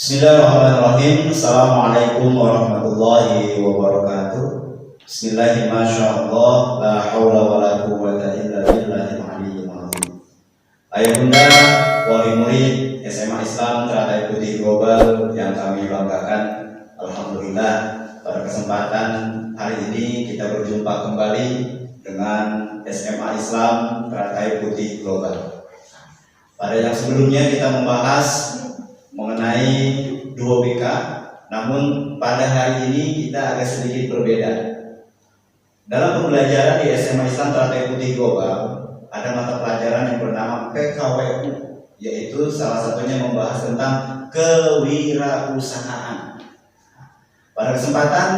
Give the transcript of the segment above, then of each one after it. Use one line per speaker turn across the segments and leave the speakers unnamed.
Bismillahirrahmanirrahim. Assalamualaikum warahmatullahi wabarakatuh. Bismillahirrahmanirrahim. La haula wa la quwwata illa billahil aliyyil azim. Ayah bunda, wali murid SMA Islam Teratai Putih Global yang kami banggakan, alhamdulillah pada kesempatan hari ini kita berjumpa kembali dengan SMA Islam Teratai Putih Global. Pada yang sebelumnya kita membahas mengenai 2BK, namun pada hari ini kita agak sedikit berbeda. Dalam pembelajaran di SMA Islam Teratai Putih Global ada mata pelajaran yang bernama PKWU, yaitu salah satunya membahas tentang kewirausahaan. Pada kesempatan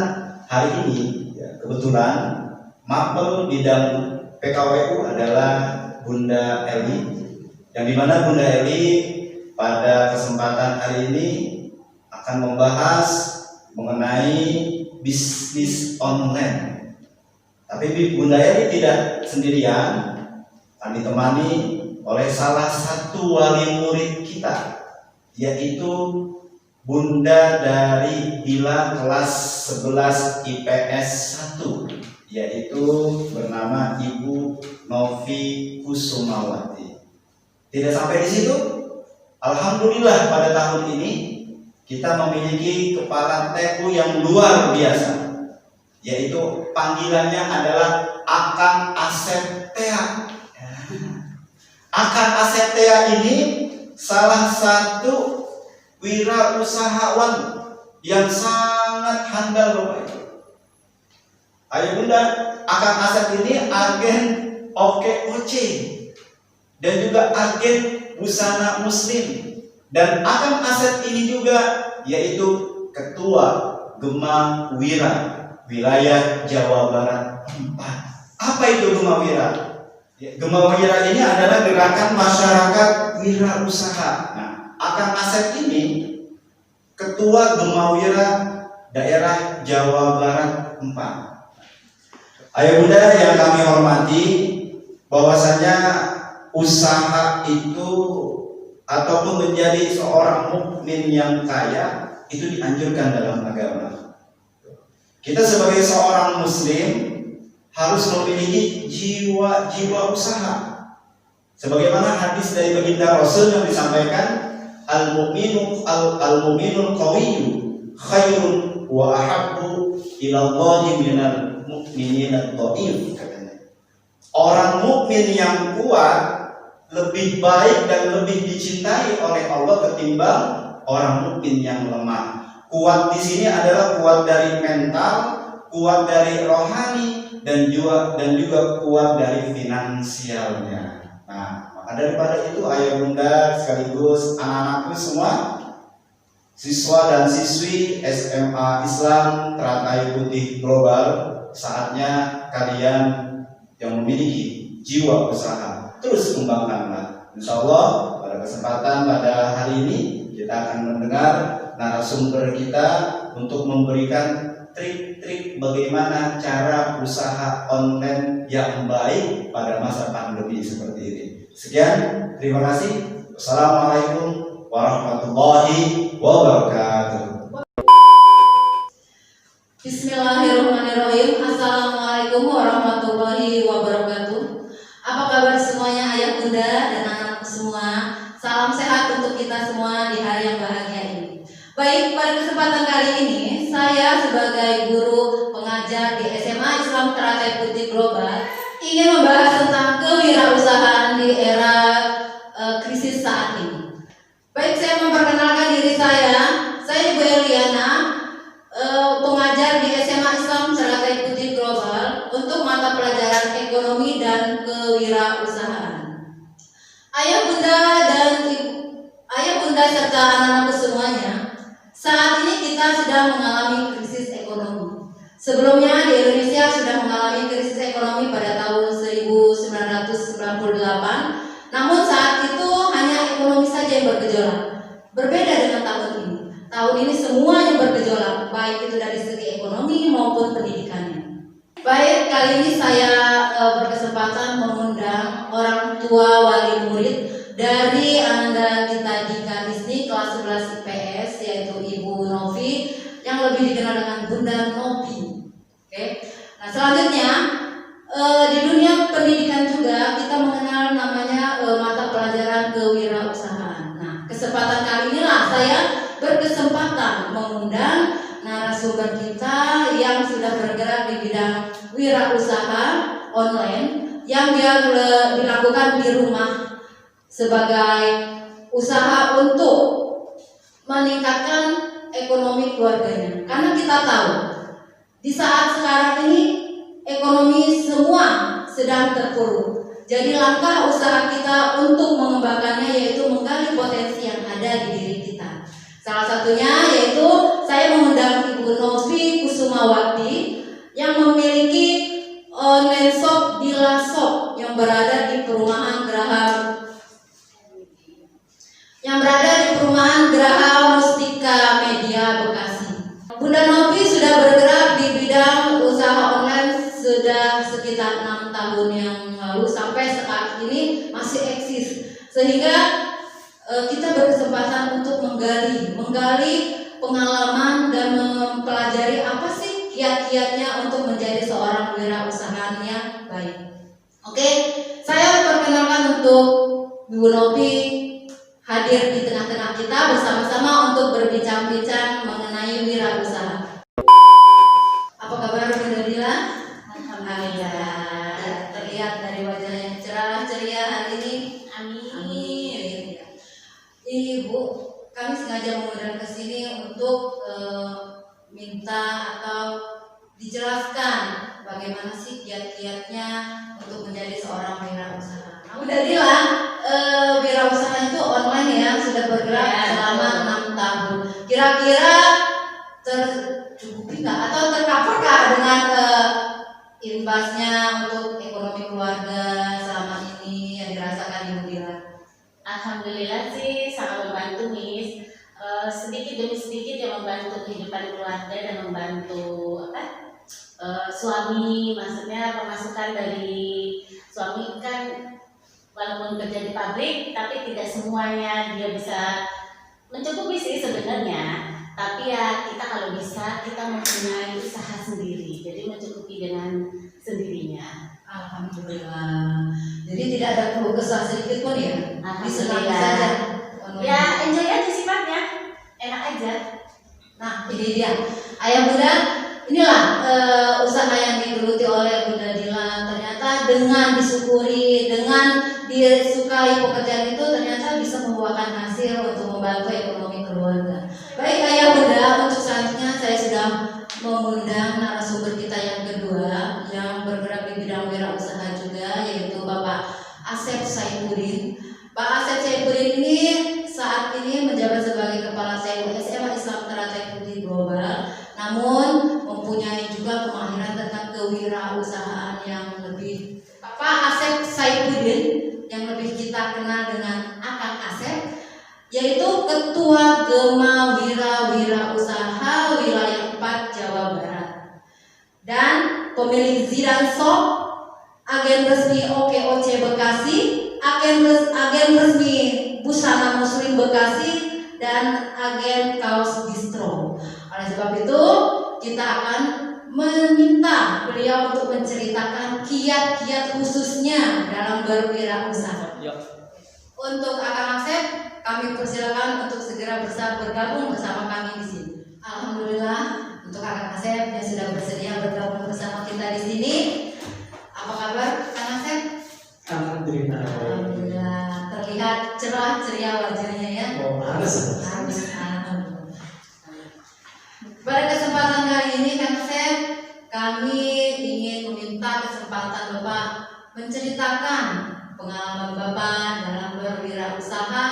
hari ini kebetulan mapel bidang PKWU adalah Bunda Eli, yang dimana Bunda Eli pada kesempatan hari ini akan membahas mengenai bisnis online. Tapi Bunda Eli tidak sendirian, akan ditemani oleh salah satu wali murid kita, yaitu Bunda dari Bila kelas 11 IPS 1, yaitu bernama Ibu Novi Kusumawati. Tidak sampai di situ, alhamdulillah pada tahun ini kita memiliki kepala TU yang luar biasa, yaitu panggilannya adalah Akang Asep Tea. Akang Asep Tea ini salah satu wirausahawan yang sangat handal Bapak Ibu. Ayo bunda, Akang Asep ini agen OKOC dan juga agen busana muslim, dan Akang Asep ini juga yaitu ketua Gema Wira wilayah Jawa Barat 4. Apa itu Gema Wira? Gema Wira ini adalah gerakan masyarakat wirausaha. Nah, Akang Asep ini ketua Gema Wira daerah Jawa Barat 4. Ayo bunda yang kami hormati, bahwasanya usaha itu ataupun menjadi seorang mukmin yang kaya itu dianjurkan dalam agama. Kita sebagai seorang muslim harus memiliki jiwa usaha. Sebagaimana hadis dari baginda Rasul yang disampaikan, al-mu'minul qawiyyu khairun wa ahabbu ila Allahi minal mu'minina dhaif. Orang mukmin yang kuat lebih baik dan lebih dicintai oleh Allah ketimbang orang mukmin yang lemah. Kuat di sini adalah kuat dari mental, kuat dari rohani, dan juga kuat dari finansialnya. Nah, maka daripada itu ayah bunda sekaligus anak-anakku semua, siswa dan siswi SMA Islam Teratai Putih Global, saatnya kalian yang memiliki jiwa usaha terus kembangkanlah. Insya Allah pada kesempatan pada hari ini kita akan mendengar narasumber kita untuk memberikan trik-trik bagaimana cara usaha online yang baik pada masa pandemi seperti ini. Sekian, terima kasih. Wassalamualaikum warahmatullahi wabarakatuh.
Bismillahirrahmanirrahim. Assalamualaikum warahmatullahi wabarakatuh. Apa kabar semuanya, ayah bunda dan anak-anak semua? Salam sehat untuk kita semua di hari yang bahagia ini. Baik, pada kesempatan kali ini saya sebagai guru pengajar di SMA Islam Teratai Putih Global ingin membahas tentang kewirausahaan di era krisis saat ini. Baik, saya memperkenalkan diri saya Ibu Eliana, pengajar di SMA Islam Teratai Putih Global untuk mata pelajaran ekonomi dan kewirausahaan. Ayah bunda serta anak-anakku semuanya, saat ini kita sedang mengalami krisis ekonomi. Sebelumnya di Indonesia sudah mengalami krisis ekonomi pada tahun 1998, namun saat itu hanya ekonomi saja yang bergejolak. Berbeda dengan tahun ini. Tahun ini semuanya bergejolak, baik itu dari segi ekonomi maupun pendidikannya. Baik, kali ini saya berkesempatan mengundang orang tua wali murid dari Ananda Gita Dika Disni kelas 11 IPS, yaitu yang lebih dikenal dengan Bunda Novi. Oke. Nah, selanjutnya di dunia pendidikan juga kita mengenal namanya mata pelajaran kewirausahaan. Nah, kesempatan kali inilah saya berkesempatan mengundang narasumber kita yang sudah bergerak di bidang wirausaha online yang dia dilakukan di rumah sebagai usaha untuk meningkatkan ekonomi keluarganya. Karena kita tahu di saat sekarang ini ekonomi semua sedang terpuruk. Jadi langkah usaha kita untuk mengembangkannya yaitu menggali potensi yang ada di diri kita. Salah satunya yaitu saya mengundang Ibu Novi Kusumawati yang memiliki online shop di Lasop yang berada di perumahan Geraha Mustika Media Bekasi. Bunda Novi sudah bergerak di bidang usaha online sudah sekitar 6 tahun yang lalu sampai saat ini masih eksis, sehingga kita berkesempatan untuk menggali pengalaman dan mempelajari apa sih kiat-kiatnya untuk menjadi seorang wirausahawan yang baik. Oke, saya perkenalkan untuk Bu Novi hadir di tengah-tengah kita bersama-sama untuk berbincang-bincang mengenai wirausaha. Apa kabar Bunda Dila? Alhamdulillah. Terlihat dari wajah yang cerah ceria hari ini. Amin. Ibu, kami sengaja mengundang ke sini untuk minta atau dijelaskan bagaimana sih kiat-kiatnya untuk menjadi seorang wirausaha. Nah, Bunda Dila, wirausaha itu online ya, sudah bergerak selama 6 tahun. Kira-kira tercukupi nggak atau tercover dengan imbasnya untuk ekonomi keluarga selama ini yang dirasakan Ibu Dila?
Alhamdulillah sih sangat membantu, Miss. Sedikit demi sedikit yang membantu kehidupan keluarga dan membantu suami. Maksudnya pemasukan dari suami kan walaupun kerja di pabrik tapi tidak semuanya dia bisa mencukupi sih sebenarnya. Tapi ya kita kalau bisa kita mempunyai usaha sendiri, jadi mencukupi dengan sendirinya.
Alhamdulillah. Jadi tidak ada keluh kesah sedikit pun ya.
Alhamdulillah.
Saja.
Ya enjoy aja sifatnya, enak aja.
Nah ini dia, ayah bunda, inilah usaha yang digeluti oleh Bunda Dila. Ternyata dengan disyukuri, dengan disukai pekerjaan itu ternyata bisa membuahkan hasil untuk membantu ekonomi keluarga. Baik ayah bunda, untuk selanjutnya saya sudah mengundang narasumber kita yang kedua yang bergerak di bidang wirausaha juga, yaitu Bapak Asep Saifuddin. Pak Asep Saifuddin ini saat ini menjabat sebagai Kepala SMA Islam Teratai Putih Global, namun mempunyai juga kemahiran tentang kewirausahaan yang lebih. Pak Asep Saifuddin yang lebih kita kenal dengan Akang Asep, yaitu Ketua Gema Wirausaha Wilayah 4 Jawa Barat dan pemilik Zidan Shop, agen resmi OKOC Bekasi, agen resmi Busana Muslim Bekasi, dan agen kaos distro. Oleh sebab itu kita akan meminta beliau untuk menceritakan kiat-kiat khususnya dalam berwirausaha. Untuk Akang Asep, kami persilakan untuk segera bergabung bersama kami di sini. Alhamdulillah untuk Akang Asep yang sudah bersedia bergabung bersama kita di sini. Apa kabar Kang Asep?
Alhamdulillah.
Alhamdulillah, terlihat cerah ceria wajahnya ya.
Oh, harus.
Alhamdulillah. Pada kesempatan kali ini Kang Asep, kami ingin meminta kesempatan Bapak menceritakan pengalaman Bapak dalam berwirausaha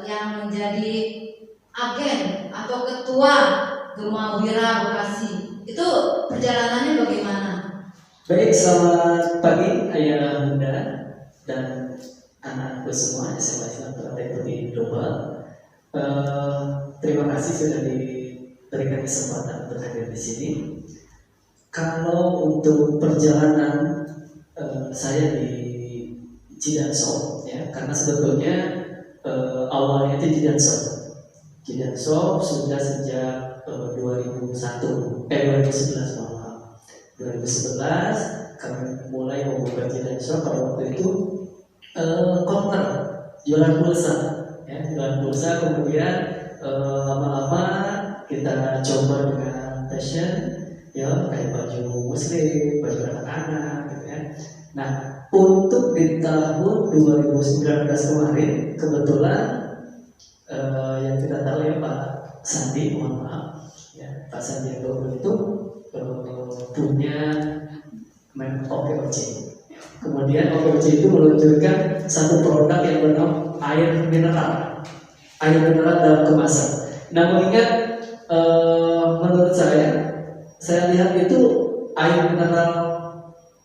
yang menjadi agen atau ketua Gema Wira Bekasi. Itu perjalanannya bagaimana?
Baik, selamat pagi ayah bunda dan anak-anakku semua SMA Islam Teratai Putih Global. Terima kasih sudah diberikan kesempatan untuk hadir di sini. Kalau untuk perjalanan saya di Zidan Shop ya, karena sebetulnya awalnya itu Zidan Shop. Jidan Shop sudah sejak 2011 maaf. 2011 kami mulai membuka Jidan Shop. Pada waktu itu counter jualan pulsa, ya, jualan pulsa. Kemudian lama-lama kita coba dengan fashion, ya, kayak baju muslim, baju anak-anak, gitu ya. Nah, untuk di tahun 2019 kemarin, kebetulan yang kita tahu ya Pak Sandi, mohon maaf, ya, Pak Sandiaga Uno itu punya OKOC. Kemudian OKOC itu meluncurkan satu produk yang bernama air mineral dalam kemasan. Nah, mengingat menurut saya lihat itu air mineral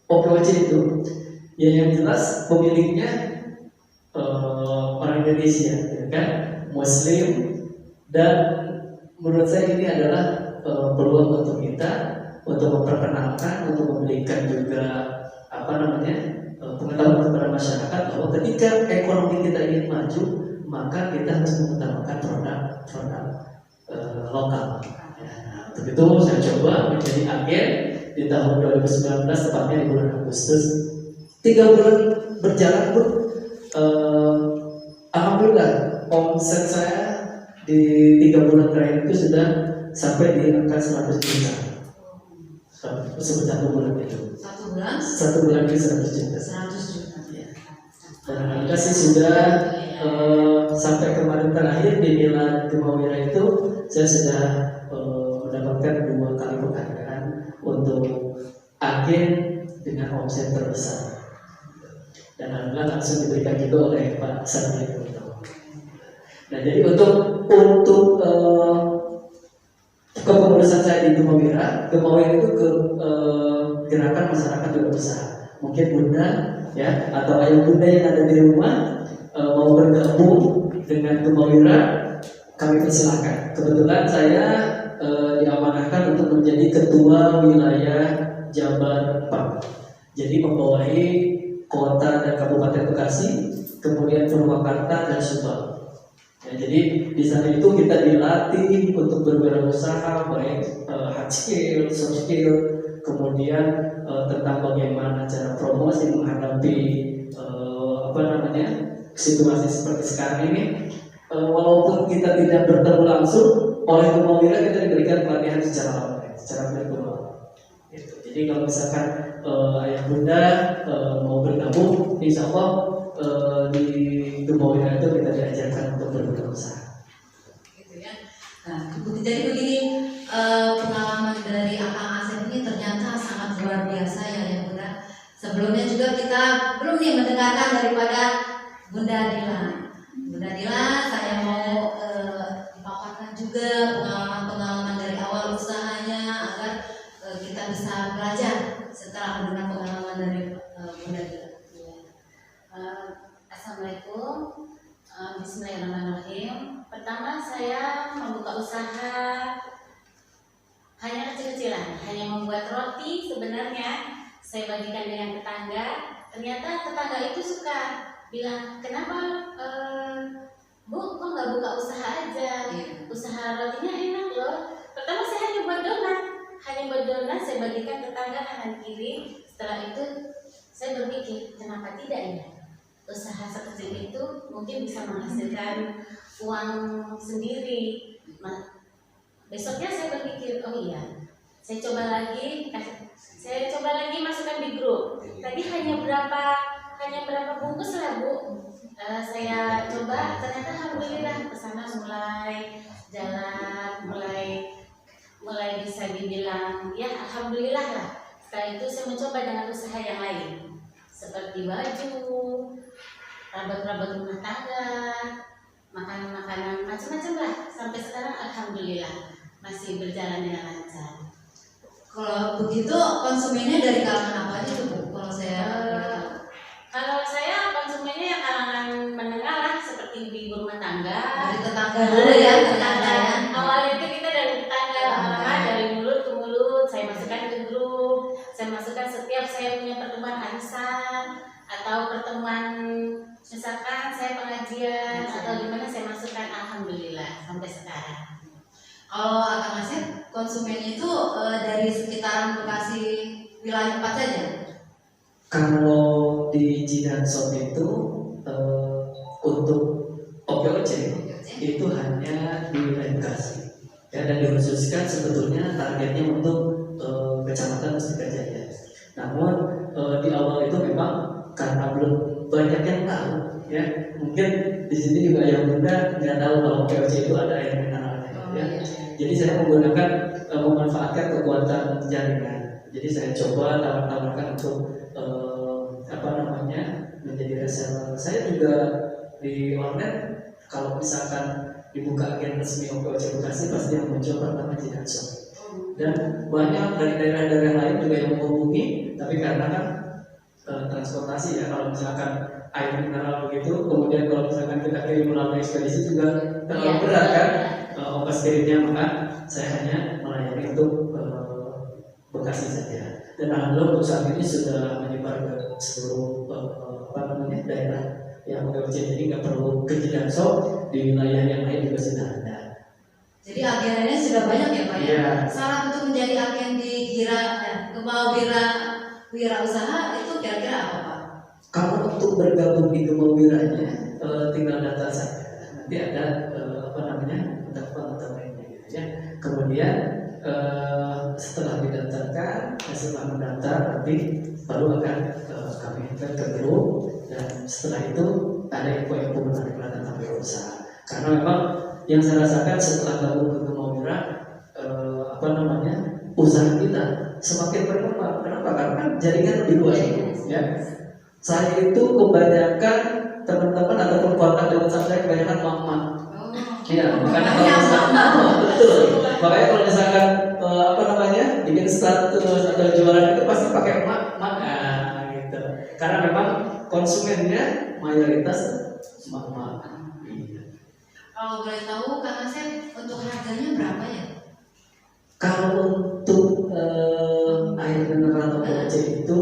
OKOC itu yang jelas pemiliknya orang Indonesia, ya kan, Muslim, dan menurut saya ini adalah peluang untuk kita untuk memperkenalkan, untuk memberikan juga pengetahuan kepada masyarakat bahwa ketika ekonomi kita ingin maju, maka kita harus mengutamakan produk lokal. Ya, nah, untuk itu saya coba menjadi agen di tahun 2019, tepatnya di bulan Agustus. 3 bulan berjalan pun alhamdulillah omset saya di 3 bulan terakhir itu sudah sampai di angka 100 juta. Satu bulan itu. Satu bulan itu 100 juta.
100 juta.
Ya. Dan alhamdulillah sih sudah sampai kemarin terakhir di Milan Gemawira itu saya sudah mendapatkan 2 kali penghargaan untuk agen dengan omset terbesar. Dan alhamdulillah langsung diberikan juga oleh Pak Sandiaga Uno. Nah, jadi untuk kepengurusan saya di Gemawira itu ke gerakan masyarakat berusaha. Mungkin Bunda, ya, atau ayah Bunda yang ada di rumah mau bergabung dengan Gemawira, kami persilahkan. Kebetulan saya diamanahkan untuk menjadi ketua wilayah Jabar 4. Jadi membawahi kota dan kabupaten Bekasi, kemudian Purwakarta dan Subang. Ya, jadi di sana itu kita dilatih untuk berwirausaha, baik hard skill, soft skill, kemudian tentang bagaimana cara promosi menghadapi situasi seperti sekarang ini. Walaupun kita tidak bertemu langsung, oleh Gemawira kita diberikan pelatihan secara online, secara virtual. Gitu. Jadi kalau misalkan ayah bunda mau bergabung, insya Allah di Gemawira itu kita diajarkan untuk berwirausaha.
Gitu ya. Nah, jadi begini, pengalaman dari Akang Asep ini ternyata sangat luar biasa ya Bunda. Sebelumnya juga kita belum nih mendengarkan daripada Bunda Dila. Bunda Dila, saya mau dipaparkan juga pengalaman-pengalaman dari awal usahanya agar kita bisa belajar setelah mendengar pengalaman dari Bunda Dila.
Assalamualaikum. Bismillahirrahmanirrahim. Pertama saya membuka usaha hanya kecil-kecilan, hanya membuat roti. Sebenarnya saya bagikan dengan tetangga. Ternyata tetangga itu suka bilang, kenapa Bu kok nggak buka usaha aja? Usaha rotinya enak loh. Pertama saya hanya buat donat, saya bagikan tetangga kanan kiri. Setelah itu saya berpikir, kenapa tidak ya? Usaha sekecil itu mungkin bisa menghasilkan uang sendiri. Besoknya saya berpikir, oh iya, saya coba lagi masukkan di grup. Tadi hanya berapa bungkus lah Bu. Saya coba, ternyata alhamdulillah kesana mulai jalan, mulai bisa dibilang ya alhamdulillah lah. Setelah itu saya mencoba dengan usaha yang lain seperti baju, perabot-perabot rumah tangga, makanan-makanan macam-macam lah. Sampai sekarang alhamdulillah masih berjalan dengan lancar.
Kalau begitu konsumennya dari kalangan apa aja tuh Bu?
Kalau saya konsumennya yang kalangan menengah lah, seperti ibu rumah tangga.
Dari tetangga dulu ya, tetangga.
Awalnya itu kita dari tetangga, lama-lama dari mulut ke mulut. Saya masukkan ke grup. Saya masukkan setiap saya punya pertemuan arisan atau pertemuan misalkan saya pengajian atau gimana, saya masukkan alhamdulillah. sampai sekarang.
Kalau Akang Asep konsumennya itu dari sekitaran Bekasi wilayah apa saja?
Kalau di Jidanshop itu untuk OPOC itu hanya di wilayah Bekasi ya, dan dikhususkan sebetulnya targetnya untuk Kecamatan Mustika Jaya. Namun di awal itu memang karena belum banyak yang tahu ya, mungkin di sini juga yang muda nggak tahu kalau OPOC itu ada air mineralnya ya. Jadi saya menggunakan memanfaatkan kekuatan jaringan. Jadi saya coba tawarkan untuk menjadi reseller. Saya juga di online kalau misalkan dibuka agen resmi OPOC Bekasi pasti yang muncul pertama Jidanshop. Dan banyak dari daerah-daerah lain juga yang menghubungi, tapi karena kan transportasi ya, kalau misalkan air mineral begitu, kemudian kalau misalkan kita kirim melalui ekspedisi juga terlalu berat kan ongkos kirimnya, maka saya hanya melayani untuk Bekasi saja. Dan alhamdulillah untuk saat ini sudah menyebar ke seluruh daerah yang OPOC, jadi nggak perlu ke Jidanshop, di wilayah yang lain juga sudah ada.
Jadi agennya sudah banyak ya Pak ya?
Iya.
Syarat untuk menjadi agen di wira usaha itu kira-kira apa Pak?
Kalau untuk bergabung di Gemawiranya tinggal data saja, nanti ada pendaftaran lainnya gitu ya. Kemudian setelah didaftarkan, setelah mendaftar nanti baru akan kami enter ke grup, dan setelah itu ada info menarik tentang wirausaha. Karena memang yang saya rasakan setelah gabung ke Gemawira, usaha kita semakin berkembang. Kenapa? Karena jaringan lebih luas ya. Saya itu kebanyakan teman-teman ataupun kontak dengan saya kebanyakan mama. Iya, makanya betul. Makanya kalau misalkan bikin status atau jualan itu pasti pakai mak gitu. Karena memang konsumennya mayoritas mak.
Kalau boleh tahu Kang Asep untuk harganya berapa ya?
Kalau untuk air mineral OPOC itu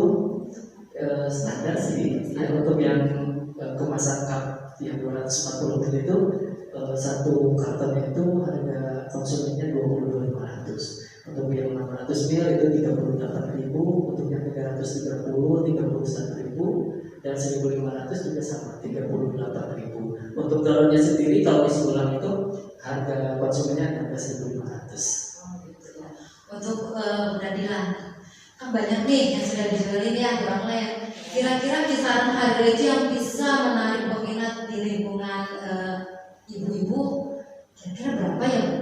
standar sih. Ya, untuk yang kemasan cup yang 240 ml itu satu kartonnya itu harga konsumennya 22.500. Untuk yang 600 ml itu 38.000, untuk yang 330 31.000, dan 1.500 juga sama 38.000. Untuk galonnya sendiri kalau isi ulang itu harga konsumennya 16.500.
Untuk peradilan kan banyak nih yang sudah dijualin ya di online. Kira-kira kisaran harga itu yang bisa menarik peminat di lingkungan ibu-ibu kira-kira berapa ya Bu?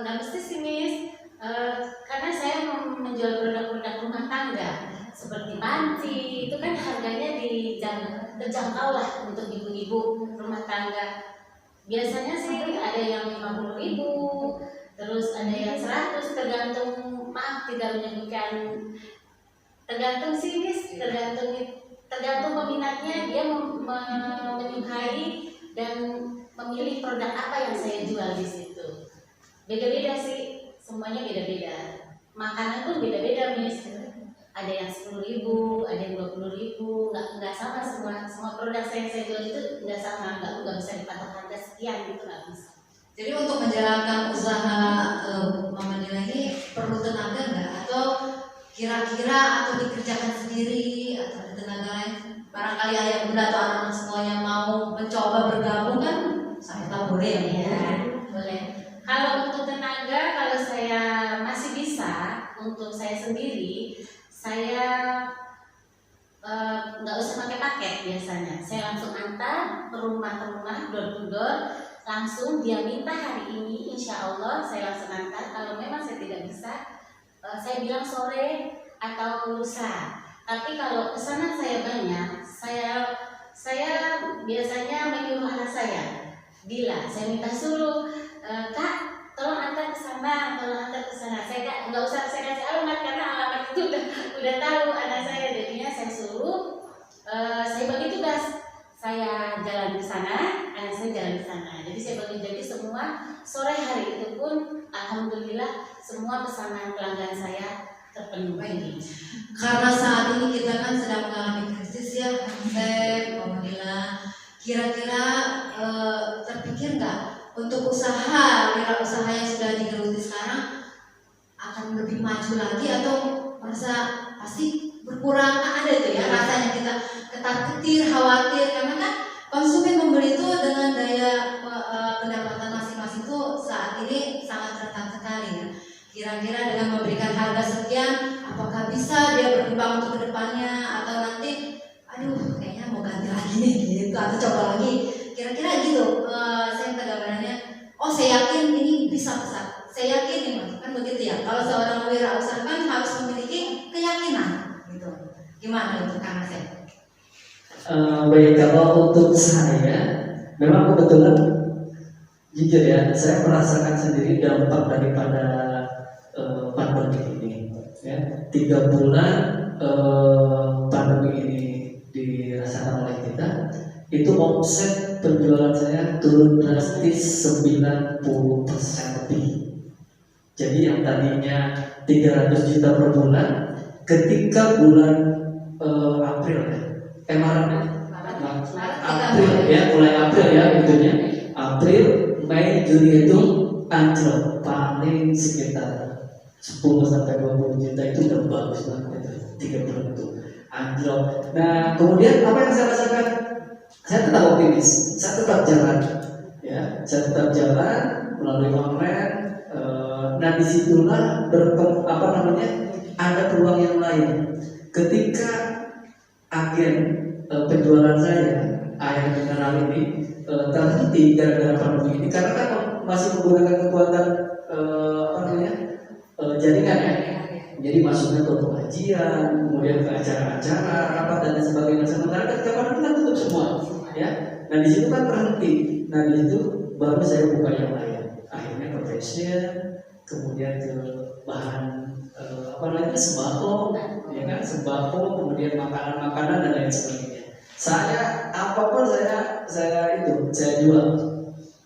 Nggak mesti sih Miss, karena saya menjual produk-produk rumah tangga seperti panci, itu kan harganya terjangkau lah untuk ibu-ibu rumah tangga. Biasanya sih ada yang 50.000, terus ada yang 100, tergantung, maaf tidak menyebutkan, tergantung sih Miss, tergantung peminatnya, dia menyukai dan memilih produk apa yang saya jual di situ. Beda-beda sih, semuanya beda-beda. Makanan pun beda-beda Miss. Ada yang 10.000, ada yang 20.000, nggak sama semua produk saya jual itu nggak sama, nggak bisa dipatok harga sekian gitu, nggak bisa.
Jadi untuk menjalankan usaha Mama Nila ini perlu tenaga nggak? Atau kira-kira atau dikerjakan sendiri atau ada tenaga lain? Barangkali ayah bunda atau anak-anak semuanya mau mencoba bergabung kan? Saya tahu boleh ya Bu?
Ya, boleh. Kalau untuk tenaga, kalau saya masih bisa untuk saya sendiri, saya nggak usah pakai paket biasanya. Saya langsung antar ke rumah, door to door, langsung dia minta hari ini, insya Allah saya langsung antar. Kalau memang saya tidak bisa, saya bilang sore atau lusa. Tapi kalau pesanan saya banyak, saya biasanya menyuruh anak saya, Dila, saya minta suruh, Kak, tolong antar ke sana, Saya nggak usah saya kasih alamat karena alamat itu udah tahu anak saya. Jadinya saya suruh, saya bagi tugas, saya jalan ke sana, anak saya jalan ke sana. Jadi saya bagi semua. Sore hari itu pun, alhamdulillah semua pesanan pelanggan saya terpenuhi.
Karena saat ini kita kan sedang mengalami krisis ya, Mama Nila. Kira-kira terpikir nggak untuk usaha, wirausaha yang sudah digeluti sekarang akan lebih maju lagi atau merasa pasti berkurang? Kan ada tuh ya rasanya kita ketar-ketir, khawatir, karena kan konsumen membeli itu dengan daya pendapatan masing-masing itu saat ini sangat rentan sekali ya. Kira-kira dengan memberikan harga sekian, apakah bisa dia berkembang untuk kedepannya, atau nanti aduh kayaknya mau ganti lagi nih gitu, atau coba lagi, kira-kira gitu. Saya minta gambarannya, oh saya yakin ini bisa besar, saya yakin ini kan begitu ya. Kalau seorang wirausaha kan harus memiliki keyakinan gitu. Gimana itu Kang Asep?
Baik, kalau untuk saya memang kebetulan jujur ya, saya merasakan sendiri dampak daripada pandemi ini ya. 3 bulan pandemi ini dirasakan oleh kita, itu omset penjualan saya turun drastis 90% lebih. Jadi yang tadinya 300 juta per bulan, ketika bulan April ya, April ya, mulai April ya itunya, April, Mei, Juni itu anjlok paling sekitar 10-20 juta, itu udah bagus banget itu 3 bulan itu anjlok. Nah kemudian apa yang saya rasakan? Saya tetap optimis, saya tetap jalan ya, saya tetap jalan melalui online. Nah disitulah ada peluang yang lain. Ketika agen penjualan saya air mineral ini terhenti gara-gara pandemi ini, karena kan masih menggunakan kekuatan jaringan ya. Jadi masuknya ke pengajian, kemudian ke acara-acara, rapat dan sebagainya. Sementara ketika pandemi kan tutup semua, ya. Nah di situ kan terhenti. Nah di situ baru saya buka yang lain. Akhirnya ke fashion, kemudian ke bahan sembako, ya kan, sembako, kemudian makanan-makanan dan lain sebagainya. Saya apapun saya jual,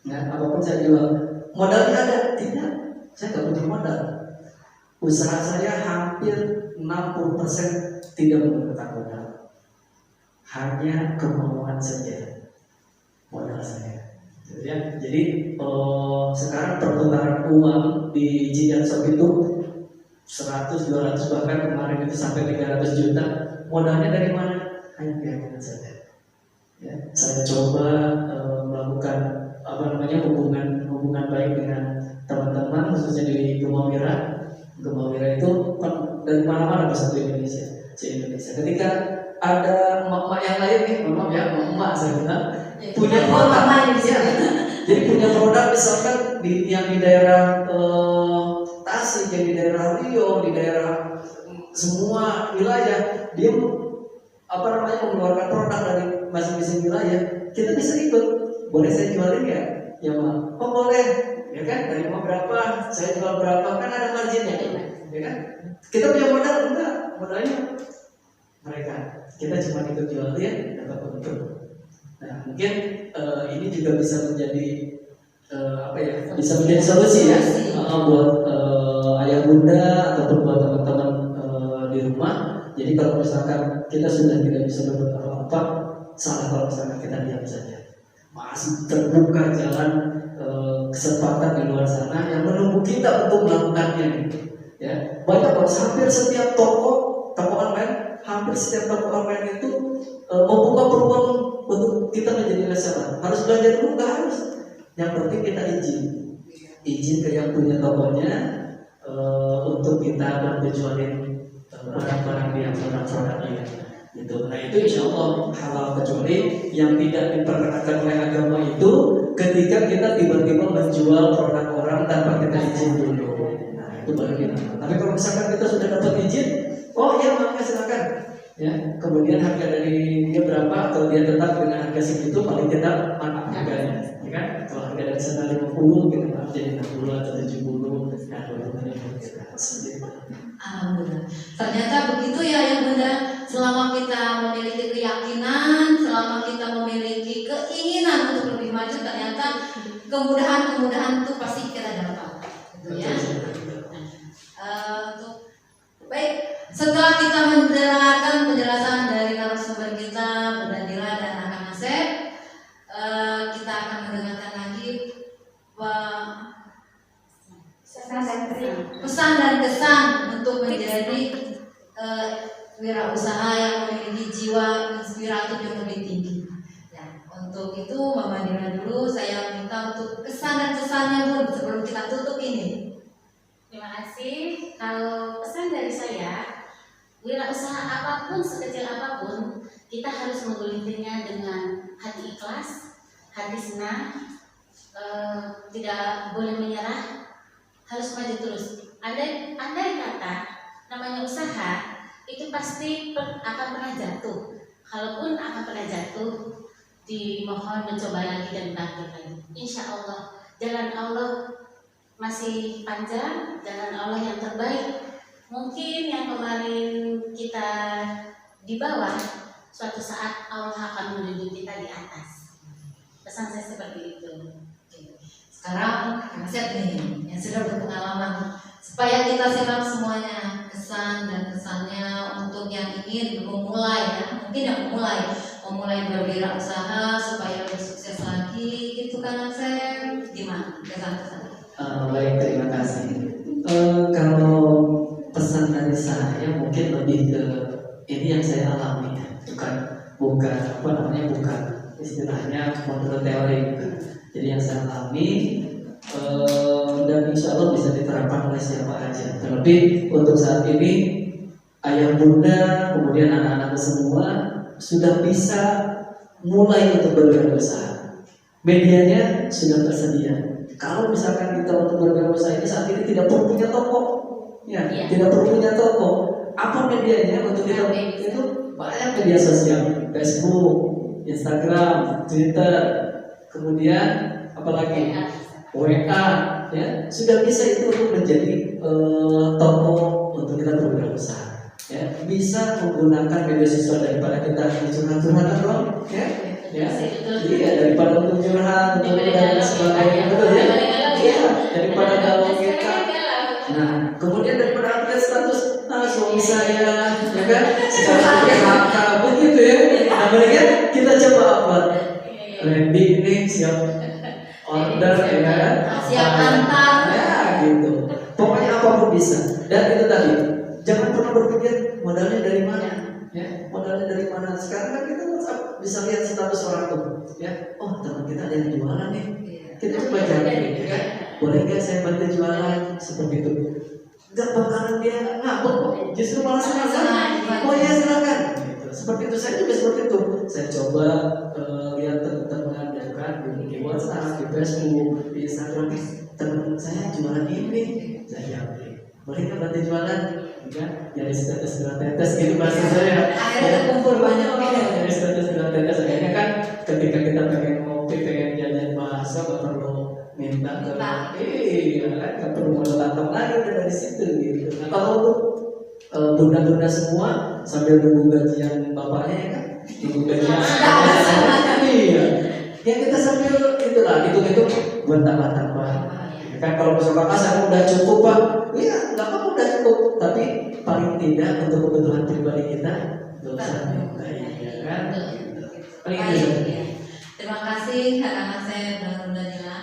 ya, apapun saya jual. Modalnya ada? Tidak, saya nggak butuh modal. Usaha saya hampir 60% tidak menggunakan modal, hanya kemauan saja modal saya. Jadi sekarang perputaran uang di Cijanshop itu 100, 200, bahkan kemarin itu sampai 300 juta. Modalnya dari mana? Hanya keyakinan saja. Ya, saya coba melakukan hubungan baik dengan teman-teman, khususnya di Gemawira. Gemawira itu dari mana-mana bisa di Indonesia. Ketika ada emak-emak yang lain nih, maaf ya, emak saya bilang punya produk, ya. Jadi punya produk misalkan yang di daerah Tasik, yang di daerah Riau, di daerah semua wilayah, dia mengeluarkan produk dari masing-masing wilayah. Kita bisa ikut, boleh saya jualin ya? Ya Mak, oh boleh, ya kan? Dari mau berapa, saya jual berapa, kan ada marginnya, ya kan? Kita punya modal enggak? Modalnya mereka, kita cuma ikut jualin, dapat untung. Nah mungkin ini juga bisa menjadi bisa menjadi solusi ya buat ayah bunda ataupun buat teman-teman di rumah. Jadi kalau misalkan kita sudah tidak bisa berbuat apa-apa, salah kalau misalkan kita diam saja. Masih terbuka jalan kesempatan di luar sana yang menunggu kita untuk melakukannya. Ya, banyak hampir setiap toko online, hampir setiap toko online itu membuka peluang untuk kita menjadi reseller. Harus belajar dulu, nggak harus. Yang penting kita izin ke yang punya tokonya untuk kita berjualin barang-barang dia, produk-produknya gitu. Nah itu insya Allah halal, kecuali yang tidak diperkenankan oleh agama itu ketika kita tiba-tiba menjual produk orang tanpa kita izin dulu. Nah itu baru kita. Tapi kalau misalkan kita sudah dapat izin, oh iya makanya silakan. Ya, kemudian harga dari dia berapa atau dia tetap dengan harga segitu, paling kita mantap harganya, ya kan? Kalau harga dari sana 50, kita jadi 60 atau 70, nah baru kita
Alhamdulillah. Ternyata begitu ya yang Bunda. Selama kita memiliki keyakinan, selama kita memiliki keinginan untuk lebih maju, ternyata kemudahan-kemudahan itu pasti kita dapat. Gitu ya. Baik, setelah kita mendengarkan penjelasan dari narasumber kita, Bunda Dila dan Kang Asep, kita akan mendengarkan lagi pesan dan kesan untuk menjadi wirausaha yang memiliki jiwa inspiratif yang lebih tinggi. Ya, untuk itu Mama Dina dulu saya minta untuk kesan dan kesannya pun sebelum kita tutup ini.
Terima kasih. Kalau pesan dari saya, wirausaha apapun, sekecil apapun, kita harus menggelutirnya dengan hati ikhlas, hati senang, tidak boleh menyerah, harus maju terus. Andai kata namanya usaha itu pasti akan pernah jatuh. Kalaupun akan pernah jatuh, dimohon mencoba lagi dan bangkit lagi. Insya Allah jalan Allah masih panjang, jalan Allah yang terbaik. Mungkin yang kemarin kita di bawah, suatu saat Allah akan menunjuk kita di atas. Pesan saya seperti itu.
Sekarang Kang Asep nih yang sudah berpengalaman, supaya kita simak semuanya kesan dan kesannya untuk yang ingin memulai ya, mungkin yang memulai berwirausaha supaya lebih sukses lagi gitu kan Asep, gimana kesan-kesan?
Baik, terima kasih. Kalau pesan dari saya mungkin lebih ke ini yang saya alami, bukan apa namanya, bukan istilahnya model teori, bukan. Jadi yang saya alami dan insya Allah bisa diterapkan oleh siapa aja. Terlebih untuk saat ini ayah bunda kemudian anak-anak semua sudah bisa mulai untuk berwirausaha. Medianya sudah tersedia. Kalau misalkan kita untuk berwirausaha ini saat ini tidak perlu punya toko, ya, tidak perlu punya toko. Apa medianya untuk kita? Itu banyak media sosial, Facebook, Instagram, Twitter, kemudian apalagi WA, ya, sudah bisa itu untuk menjadi toko untuk kita berwirausaha. Ya, bisa menggunakan media sosial daripada kita curhat-curhatan doang, ya. Ya, iya, daripada untuk curhat, untuk dan sebagainya, betul ya. Iya, daripada kalau kita, nah, kemudian daripada update status, suami saya, ya kan, sekarang PHK, begitu ya. Nah, mendingan kita coba upload. Randy ini siap order, ya kan,
siap antar,
ya, gitu. Pokoknya apapun bisa. Dan itu tadi, jangan pernah berpikir modalnya dari mana. Ya, modalnya dari mana? Sekarang kan kita bisa lihat status orang tuh, ya. Oh, teman kita ada yang jualan nih, kita coba cari, ya kan? Boleh nggak saya bantu jualan seperti itu? Nggak bakalan dia ngambek kok, justru malah senang. Oh ya silakan. Gitu. Seperti itu, saya juga seperti itu. Saya coba lihat teman-teman, ya kan, di WhatsApp, di Facebook, di Instagram, teman saya jualan ini, saya boleh nggak bantu jualan? Ya, jadi status tetes gitu bahasa saya.
Akhirnya kumpul banyak
orang. Jadi status tetes akhirnya kan ketika kita pengen ngopi, pengen jajan bahasa, nggak perlu minta ke, iya kan, nggak perlu datang lagi udah dari situ gitu. Nah, kalau untuk bunda-bunda semua sambil nunggu gajian bapaknya ya kan, nunggu gajian iya. Ya kita sambil itulah hitung-hitung buat tambah-tambah. Kan kalau misalkan saya udah cukup Pak, ya nggak apa-apa udah cukup, tapi paling tidak untuk kebutuhan pribadi kita nggak usah ya kan.
Terima kasih Kak Asep dan Bunda Dila.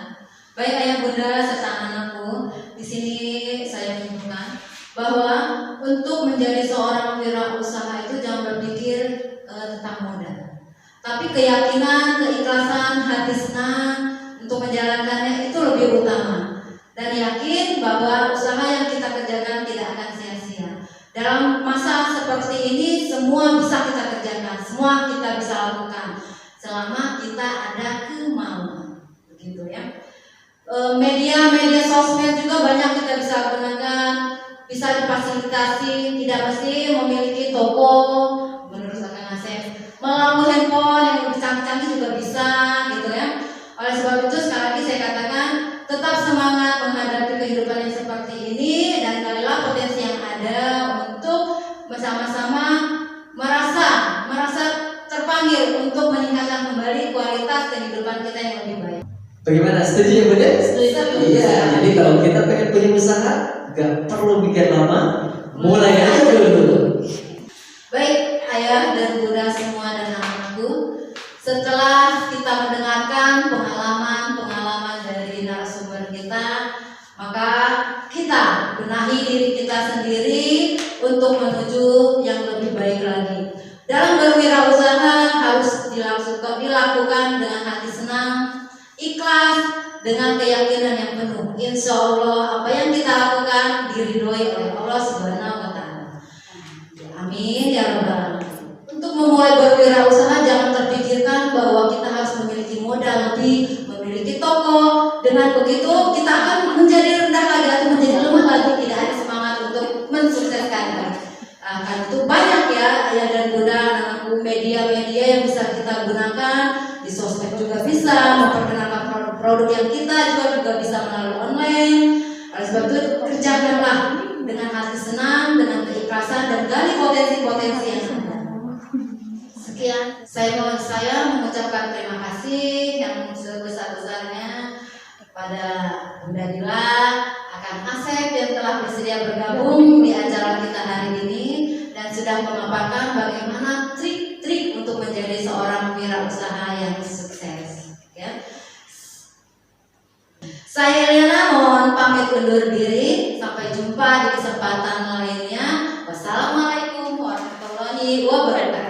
Baik ayah bunda serta anakku, di sini saya menunjukkan bahwa untuk menjadi seorang wirausaha itu jangan berpikir tentang modal, tapi keyakinan, keikhlasan, hati senang untuk menjalankannya itu lebih utama. Dan yakin bahwa usaha yang kita kerjakan tidak akan sia-sia. Dalam masa seperti ini semua bisa kita kerjakan, semua kita bisa lakukan selama kita ada kemauan, begitu ya. Media sosmed juga banyak kita bisa gunakan, bisa difasilitasi, tidak mesti memiliki toko. Menurut Kang Asep, melalui handphone yang lebih canggih-canggih juga bisa, gitu ya. Oleh sebab itu sekali lagi saya katakan, tetap semangat menghadapi kehidupan yang seperti ini dan kalilah potensi yang ada untuk bersama-sama merasa terpanggil untuk meningkatkan kembali kualitas kehidupan kita yang lebih baik.
Bagaimana? Setuju ya Bunda?
Setuju.
Iya. Jadi kalau kita pengen punya usaha, gak perlu mikir lama, mulai aja dulu.
Baik ayah dan bunda semua dan anak-anakku, setelah kita mendengarkan pengalaman dari narasumber kita, maka kita membenahi diri kita sendiri untuk menuju yang lebih baik lagi. Dalam berwirausaha harus dilakukan dengan hati senang, ikhlas, dengan keyakinan yang penuh. Insya Allah apa yang kita lakukan diridhoi oleh Allah Subhanahu wa Ta'ala. Amin ya rabbal alamin. Untuk memulai berwirausaha jangan terpikirkan bahwa kita harus memiliki modal lebih, memiliki toko. Dengan begitu kita akan menjadi rendah lagi atau menjadi lemah lagi, tidak ada semangat untuk mensukseskan. Kan itu banyak ya ayah dan bunda, anakku, media-media yang bisa kita gunakan di sosmed juga bisa memperkenalkan produk yang kita juga bisa melalui online. Oleh sebab itu kerjakanlah dengan hati senang, dengan keikhlasan dan gali potensi-potensi yang ada. Sekian, saya mengucapkan terima kasih yang sebesar-besarnya kepada Bunda Dila, Akang Asep yang telah bersedia bergabung di acara kita hari ini dan sudah memaparkan bagaimana trik-trik untuk menjadi seorang wirausaha yang sukses. Ya. Saya Liana mohon pamit undur diri. Sampai jumpa di kesempatan lainnya. Wassalamualaikum warahmatullahi wabarakatuh.